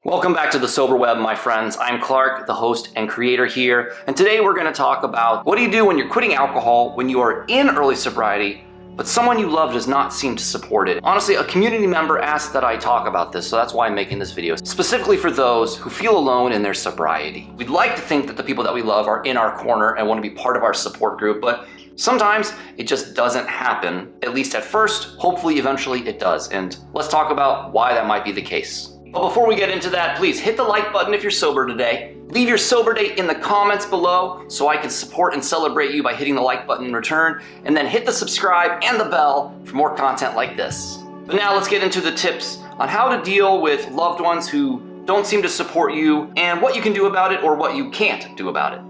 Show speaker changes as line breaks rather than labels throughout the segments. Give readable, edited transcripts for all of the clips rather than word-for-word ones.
Welcome back to the Sober Web, my friends. I'm Clark, the host and creator here, and today we're going to talk about what do you do when you're quitting alcohol, when you are in early sobriety, but someone you love does not seem to support it. Honestly, a community member asked that I talk about this, so that's why I'm making this video, specifically for those who feel alone in their sobriety. We'd like to think that the people that we love are in our corner and want to be part of our support group, but sometimes it just doesn't happen, at least at first. Hopefully, eventually it does, and let's talk about why that might be the case. But before we get into that, please hit the like button if you're sober today. Leave your sober date in the comments below so I can support and celebrate you by hitting the like button in return, and then hit the subscribe and the bell for more content like this. But now let's get into the tips on how to deal with loved ones who don't seem to support you and what you can do about it or what you can't do about it.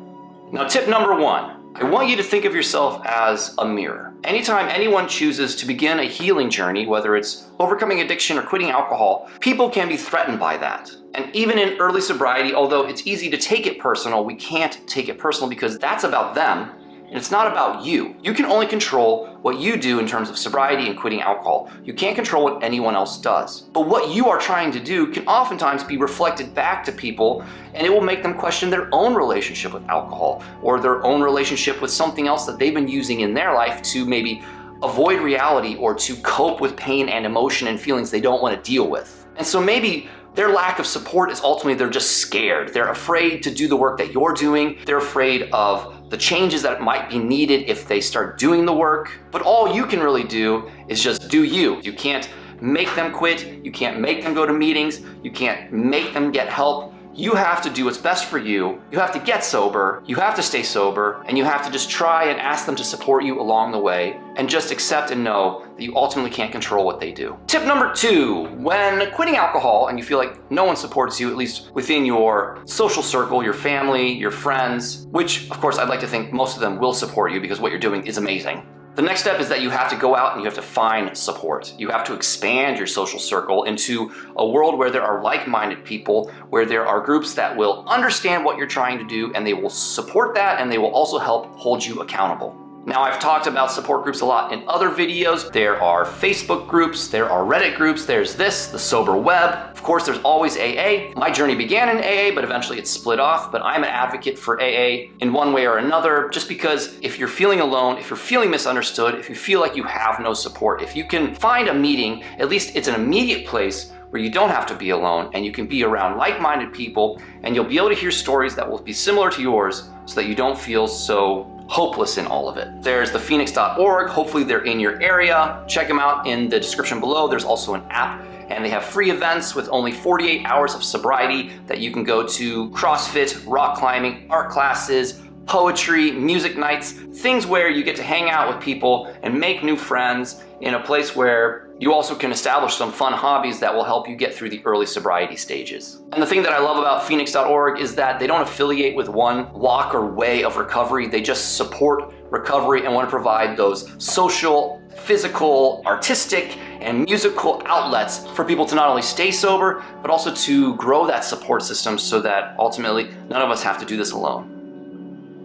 Now, tip number one. I want you to think of yourself as a mirror. Anytime anyone chooses to begin a healing journey, whether it's overcoming addiction or quitting alcohol, people can be threatened by that. And even in early sobriety, although it's easy to take it personal, we can't take it personal because that's about them and it's not about you. You can only control what you do in terms of sobriety and quitting alcohol. You can't control what anyone else does. But what you are trying to do can oftentimes be reflected back to people, and it will make them question their own relationship with alcohol or their own relationship with something else that they've been using in their life to maybe avoid reality or to cope with pain and emotion and feelings they don't want to deal with. And so maybe their lack of support is ultimately they're just scared. They're afraid to do the work that you're doing. They're afraid of the changes that might be needed if they start doing the work. But all you can really do is just do you. You can't make them quit. You can't make them go to meetings. You can't make them get help. You have to do what's best for you. You have to get sober. You have to stay sober. And you have to just try and ask them to support you along the way and just accept and know that you ultimately can't control what they do. Tip number two, when quitting alcohol and you feel like no one supports you, at least within your social circle, your family, your friends, which of course I'd like to think most of them will support you because what you're doing is amazing. The next step is that you have to go out and you have to find support. You have to expand your social circle into a world where there are like-minded people, where there are groups that will understand what you're trying to do and they will support that and they will also help hold you accountable. Now, I've talked about support groups a lot in other videos. There are Facebook groups, there are Reddit groups, there's this, the Sober Web. Of course, there's always AA. My journey began in AA, but eventually it split off. But I'm an advocate for AA in one way or another, just because if you're feeling alone, if you're feeling misunderstood, if you feel like you have no support, if you can find a meeting, at least it's an immediate place where you don't have to be alone and you can be around like-minded people and you'll be able to hear stories that will be similar to yours so that you don't feel so hopeless in all of it. There's the phoenix.org. Hopefully they're in your area. Check them out in the description below. There's also an app and they have free events with only 48 hours of sobriety that you can go to: CrossFit, rock climbing, art classes, poetry, music nights, things where you get to hang out with people and make new friends in a place where you also can establish some fun hobbies that will help you get through the early sobriety stages. And the thing that I love about phoenix.org is that they don't affiliate with one walk or way of recovery. They just support recovery and want to provide those social, physical, artistic, and musical outlets for people to not only stay sober, but also to grow that support system so that ultimately none of us have to do this alone.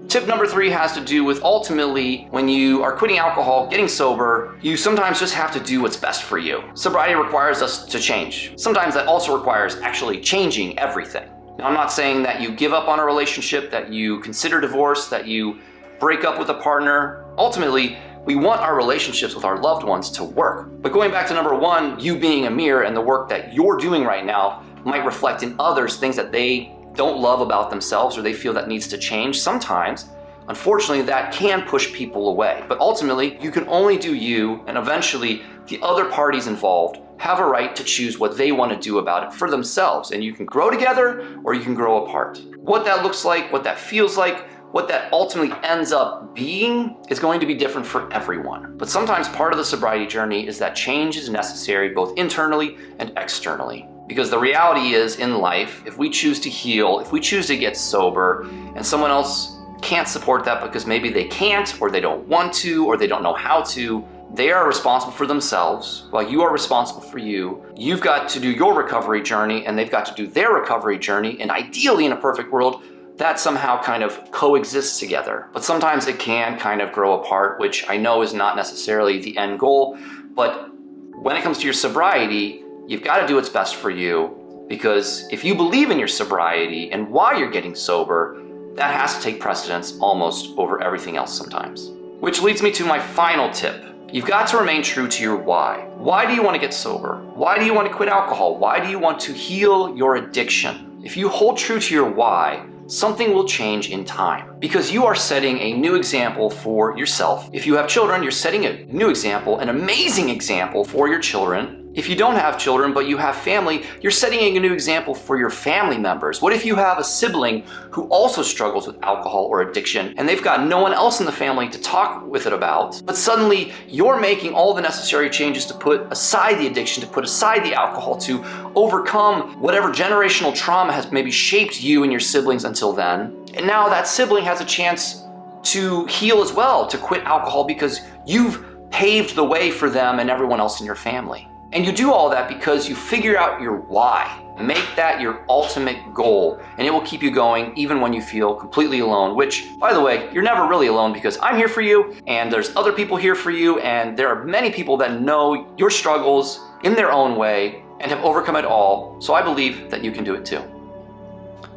Tip number three has to do with ultimately when you are quitting alcohol, getting sober, you sometimes just have to do what's best for you. Sobriety requires us to change. Sometimes that also requires actually changing everything. Now, I'm not saying that you give up on a relationship, that you consider divorce, that you break up with a partner. Ultimately, we want our relationships with our loved ones to work. But going back to number one, you being a mirror and the work that you're doing right now might reflect in others things that they don't love about themselves or they feel that needs to change. Sometimes, unfortunately, that can push people away. But ultimately, you can only do you, and eventually the other parties involved have a right to choose what they want to do about it for themselves. And you can grow together or you can grow apart. What that looks like, what that feels like, what that ultimately ends up being is going to be different for everyone. But sometimes part of the sobriety journey is that change is necessary both internally and externally. Because the reality is, in life, if we choose to heal, if we choose to get sober, and someone else can't support that because maybe they can't, or they don't want to, or they don't know how to, they are responsible for themselves while you are responsible for you. You've got to do your recovery journey, and they've got to do their recovery journey, and ideally, in a perfect world, that somehow kind of coexists together. But sometimes it can kind of grow apart, which I know is not necessarily the end goal, but when it comes to your sobriety, you've got to do what's best for you. Because if you believe in your sobriety and why you're getting sober, that has to take precedence almost over everything else sometimes. Which leads me to my final tip. You've got to remain true to your why. Why do you want to get sober? Why do you want to quit alcohol? Why do you want to heal your addiction? If you hold true to your why, something will change in time, because you are setting a new example for yourself. If you have children, you're setting a new example, an amazing example for your children. If you don't have children, but you have family, you're setting a new example for your family members. What if you have a sibling who also struggles with alcohol or addiction, and they've got no one else in the family to talk with it about, but suddenly you're making all the necessary changes to put aside the addiction, to put aside the alcohol, to overcome whatever generational trauma has maybe shaped you and your siblings until then. And now that sibling has a chance to heal as well, to quit alcohol, because you've paved the way for them and everyone else in your family. And you do all that because you figure out your why. Make that your ultimate goal, and it will keep you going even when you feel completely alone, which, by the way, you're never really alone, because I'm here for you, and there's other people here for you, and there are many people that know your struggles in their own way and have overcome it all, so I believe that you can do it too.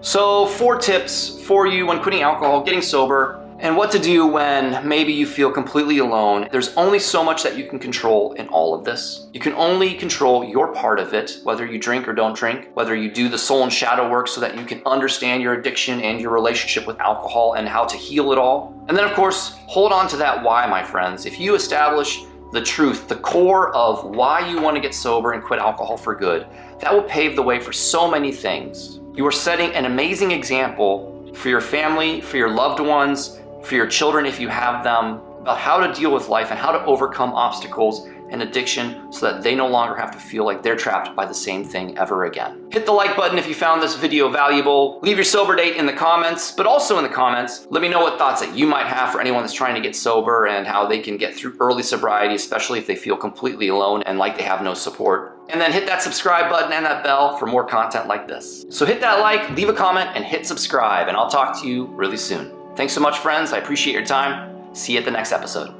So 4 tips for you when quitting alcohol, getting sober, and what to do when maybe you feel completely alone. There's only so much that you can control in all of this. You can only control your part of it, whether you drink or don't drink, whether you do the soul and shadow work so that you can understand your addiction and your relationship with alcohol and how to heal it all. And then, of course, hold on to that why, my friends. If you establish the truth, the core of why you want to get sober and quit alcohol for good, that will pave the way for so many things. You are setting an amazing example for your family, for your loved ones, for your children if you have them, about how to deal with life and how to overcome obstacles and addiction so that they no longer have to feel like they're trapped by the same thing ever again. Hit the like button if you found this video valuable. Leave your sober date in the comments, but also in the comments, let me know what thoughts that you might have for anyone that's trying to get sober and how they can get through early sobriety, especially if they feel completely alone and like they have no support. And then hit that subscribe button and that bell for more content like this. So hit that like, leave a comment, and hit subscribe, and I'll talk to you really soon. Thanks so much, friends. I appreciate your time. See you at the next episode.